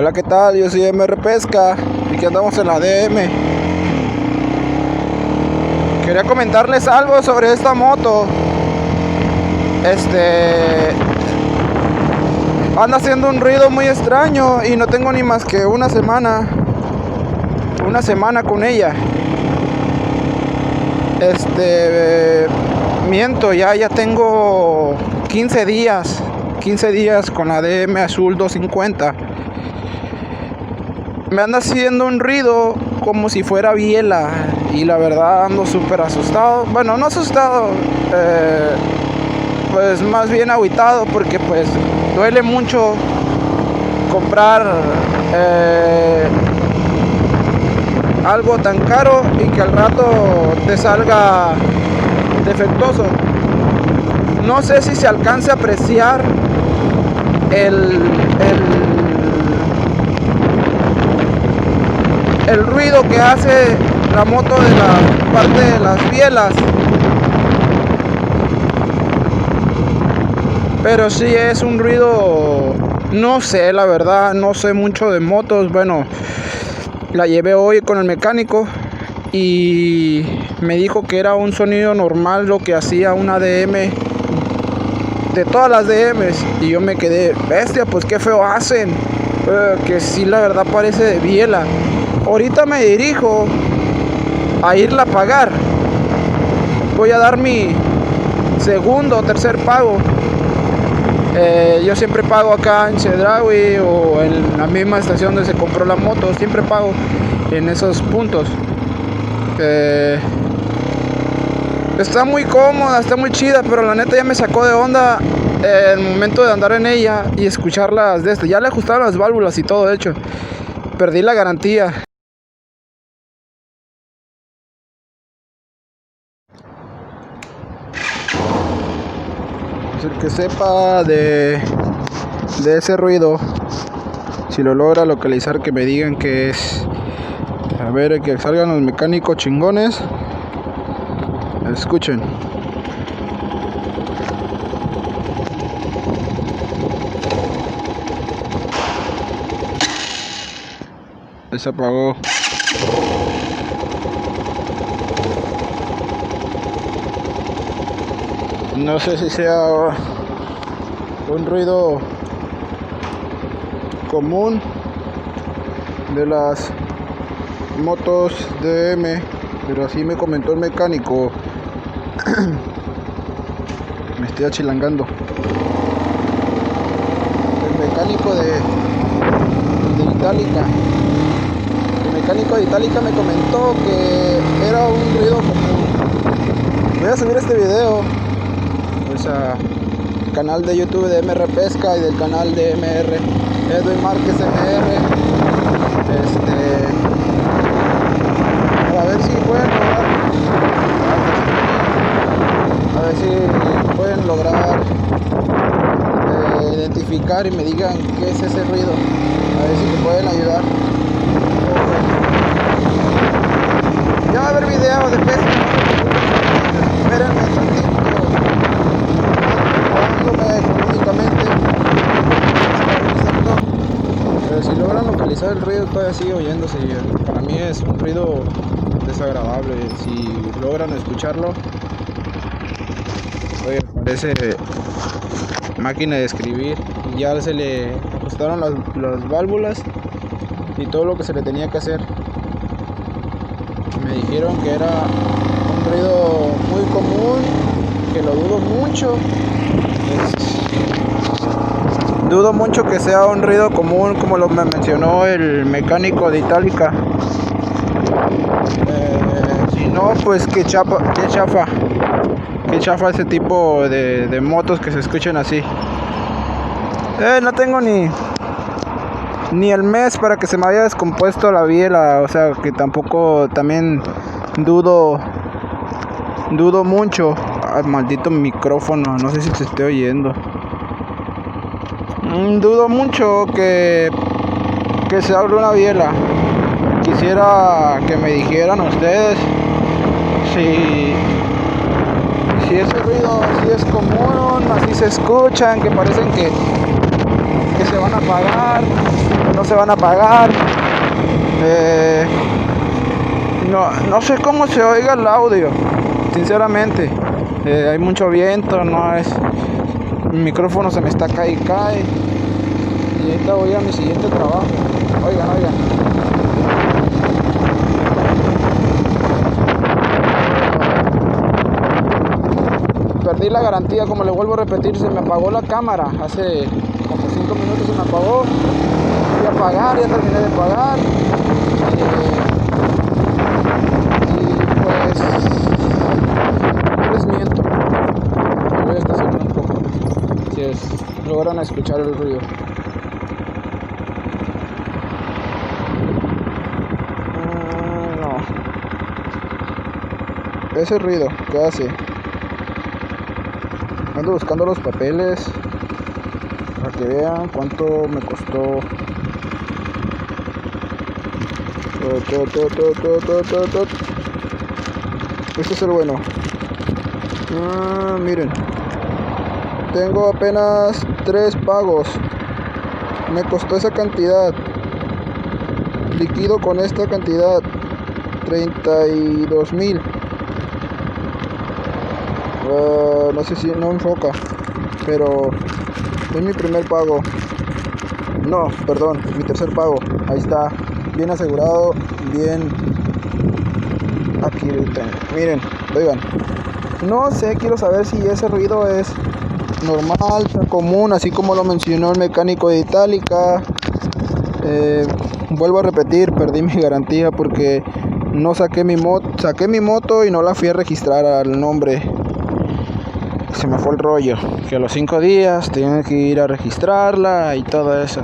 Hola, ¿qué tal? Yo soy MR Pesca y aquí andamos en la DM. Quería comentarles algo sobre esta moto. Anda haciendo un ruido muy extraño y no tengo ni más que una semana con ella. Miento, ya tengo 15 días con la DM Azul 250. Me anda haciendo un ruido como si fuera biela y la verdad ando súper asustado. Bueno, no asustado, pues más bien agüitado, porque pues duele mucho comprar algo tan caro y que al rato te salga defectuoso. No sé si se alcanza a apreciar el ruido que hace la moto de la parte de las bielas, pero sí es un ruido, no sé, la verdad no sé mucho de motos. Bueno, la llevé hoy con el mecánico y me dijo que era un sonido normal lo que hacía una DM de todas las DMs, y yo me quedé, bestia, pues qué feo hacen, que sí, la verdad parece de biela. Ahorita me dirijo a irla a pagar. Voy a dar mi segundo o tercer pago. Yo siempre pago acá en Chedraui o en la misma estación donde se compró la moto. Siempre pago en esos puntos. Está muy cómoda, está muy chida, pero la neta ya me sacó de onda el momento de andar en ella y escucharlas de esto. Ya le ajustaron las válvulas y todo, de hecho. Perdí la garantía. El que sepa de ese ruido, si lo logra localizar, que me digan qué es. A ver, que salgan los mecánicos chingones. Escuchen. Se apagó. No sé si sea un ruido común de las motos DM, pero así me comentó el mecánico. Me estoy achilangando. El mecánico de Itálica. El mecánico de Itálica me comentó que era un ruido común. Voy a subir este video pues a canal de YouTube de MR Pesca y del canal de MR Edwin Márquez MR, para ver si pueden lograr, identificar y me digan qué es ese ruido, a ver si me pueden ayudar. Ya va a haber videos de pesca, espérenme tantito. Económicamente, pero si logran localizar el ruido, todavía sigue oyéndose. Para mí es un ruido desagradable. Si logran escucharlo, oye, parece máquina de escribir. Y ya se le ajustaron las válvulas y todo lo que se le tenía que hacer. Me dijeron que era un ruido muy común, que lo dudo mucho. Dudo mucho que sea un ruido común como lo me mencionó el mecánico de Itálica. Si no, pues qué chafa ese tipo de motos que se escuchen así. No tengo ni el mes para que se me haya descompuesto la biela, o sea que tampoco, también dudo mucho. Ay, maldito micrófono, no sé si se esté oyendo. Dudo mucho que se abra una biela. Quisiera que me dijeran ustedes si ese ruido así es común, así se escuchan, que parecen que se van a apagar. no se van a apagar. No sé cómo se oiga el audio, sinceramente. Hay mucho viento, no es. Mi micrófono se me está cae y cae. Y ahorita voy a mi siguiente trabajo. Oigan. Perdí la garantía, como le vuelvo a repetir, se me apagó la cámara. Hace como 5 minutos se me apagó. Fui a pagar, ya terminé de pagar. No les miento, me voy a estacionar un poco, si logran escuchar el ruido. No, ese ruido, ¿qué hace? Ando buscando los papeles para que vean cuánto me costó. Este es el bueno. Miren, tengo apenas 3 pagos. Me costó esa cantidad. Liquido con esta cantidad 32,000. No sé si no enfoca, pero es mi primer pago. No, perdón, mi tercer pago. Ahí está, bien asegurado, bien. Aquí lo tengo. Miren, oigan. No sé, quiero saber si ese ruido es normal, común, así como lo mencionó el mecánico de Itálica. Vuelvo a repetir, perdí mi garantía porque no saqué mi moto y no la fui a registrar al nombre. Se me fue el rollo, que a los 5 días tenía que ir a registrarla y todo eso.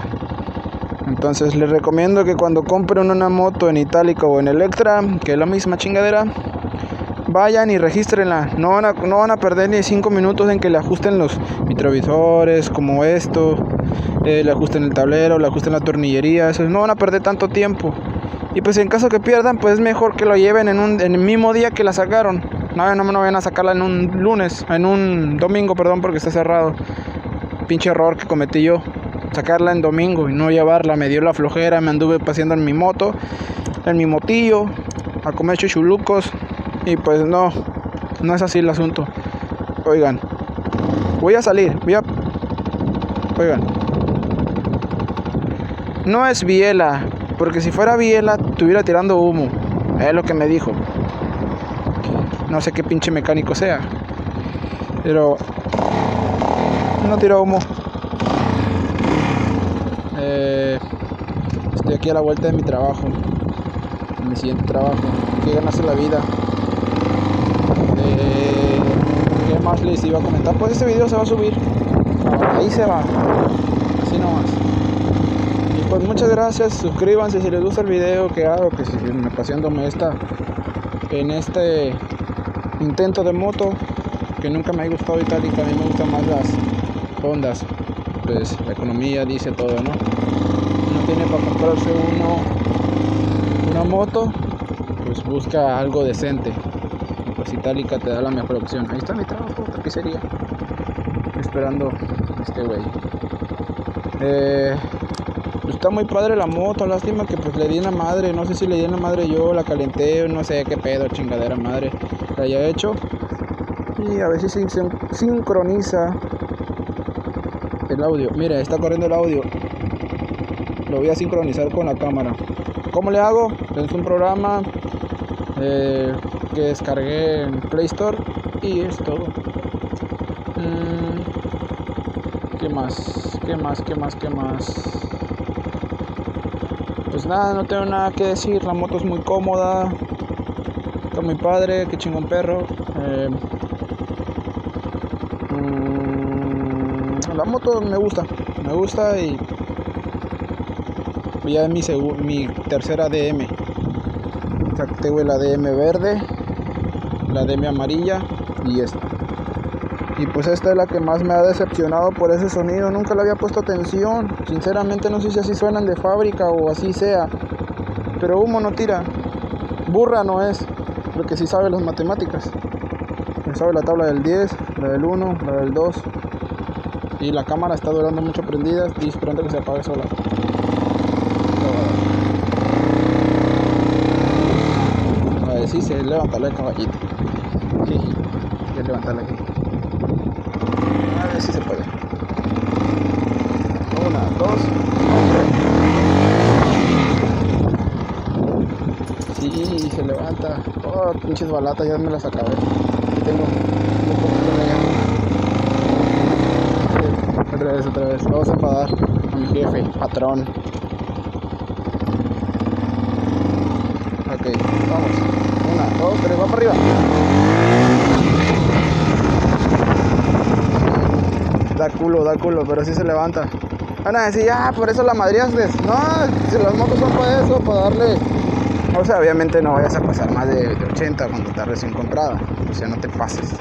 Entonces les recomiendo que cuando compren una moto en Itálica o en Electra, que es la misma chingadera, vayan y regístrenla. No van a perder ni 5 minutos en que le ajusten los retrovisores, como esto, le ajusten el tablero, le ajusten la tornillería. Eso no van a perder tanto tiempo. Y pues en caso que pierdan, pues es mejor que lo lleven en el mismo día que la sacaron. No me vayan a sacarla en un domingo, perdón, porque está cerrado. Pinche error que cometí yo, sacarla en domingo y no llevarla. Me dio la flojera, me anduve paseando en mi moto, en mi motillo, a comer chuchulucos. Y pues no es así el asunto. Oigan, voy a salir, oigan, no es biela, porque si fuera biela estuviera tirando humo. Es lo que me dijo. No sé qué pinche mecánico sea, pero no tira humo. Estoy aquí a la vuelta de mi trabajo, en mi siguiente trabajo. Hay que ganarse la vida. ¿Qué más les iba a comentar? Pues este video se va a subir. Ahí se va. Así nomás. Y pues muchas gracias. Suscríbanse si les gusta el video que hago, que siguen paseándome en este intento de moto, que nunca me ha gustado Itálica. A mí me gustan más las Hondas. Pues la economía dice todo, ¿no? Uno tiene para comprarse una moto, pues busca algo decente. Pues Itálica te da la mejor opción. Ahí está mi trabajo, tapicería, esperando este güey. Pues está muy padre la moto, lástima que pues le di en la madre. No sé si le di en la madre yo, la calenté, no sé qué pedo, chingadera madre la haya hecho. Y a ver si se sincroniza el audio. Mira, está corriendo el audio. Lo voy a sincronizar con la cámara. ¿Cómo le hago? Es un programa que descargué en Play Store y es todo. ¿Qué más? Pues nada, no tengo nada que decir. La moto es muy cómoda, está muy padre, qué chingón perro. La moto me gusta y ya es mi tercera DM. Tengo la DM verde, la DM amarilla y esta. Y pues esta es la que más me ha decepcionado por ese sonido. Nunca le había puesto atención. Sinceramente no sé si así suenan de fábrica o así sea. Pero humo no tira. Burra no es, porque sí sabe las matemáticas. Sabe la tabla del 10, la del 1, la del 2. Y la cámara está durando mucho prendida y esperando que se apague sola. A ver si se levanta el caballito. Sí, ya levantarla aquí. A ver si se puede. 1, 2, 3. Sí, se levanta. Oh, pinches balatas, ya me las acabé. Aquí tengo un poquito de allá. Otra vez. Vamos a enfadar a mi jefe, patrón. Ok, vamos. 1, 2, 3, va para arriba. Da culo, pero sí se levanta. Van a decir, ya, por eso la madriaste. No, si las motos son para eso, para darle. O sea, obviamente no vayas a pasar más de 80 cuando estás recién comprada. O sea, no te pases.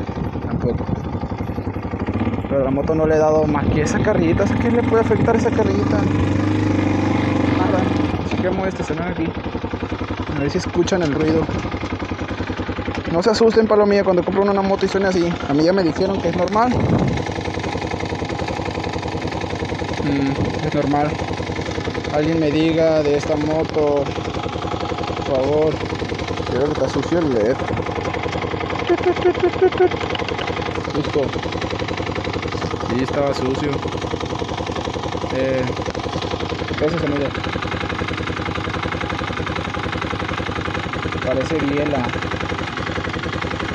Tampoco. Pero la moto no le he dado más que esa carrillita. ¿A qué le puede afectar esa carrillita? Nada. Así que vamos a estacionar aquí. A ver si escuchan el ruido. No se asusten, palomilla, cuando compran una moto y suene así. A mí ya me dijeron que es normal. Es normal. Alguien me diga de esta moto, por favor. Creo que está sucio el LED. Justo. Sí, estaba sucio. Eso se mira. Parece biela.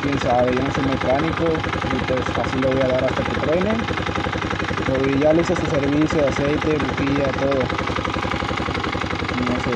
Quién sabe, yo no soy mecánico y pues así lo voy a dar hasta que truene. Y ya le hice su servicio, aceite, buquilla, todo. No sé.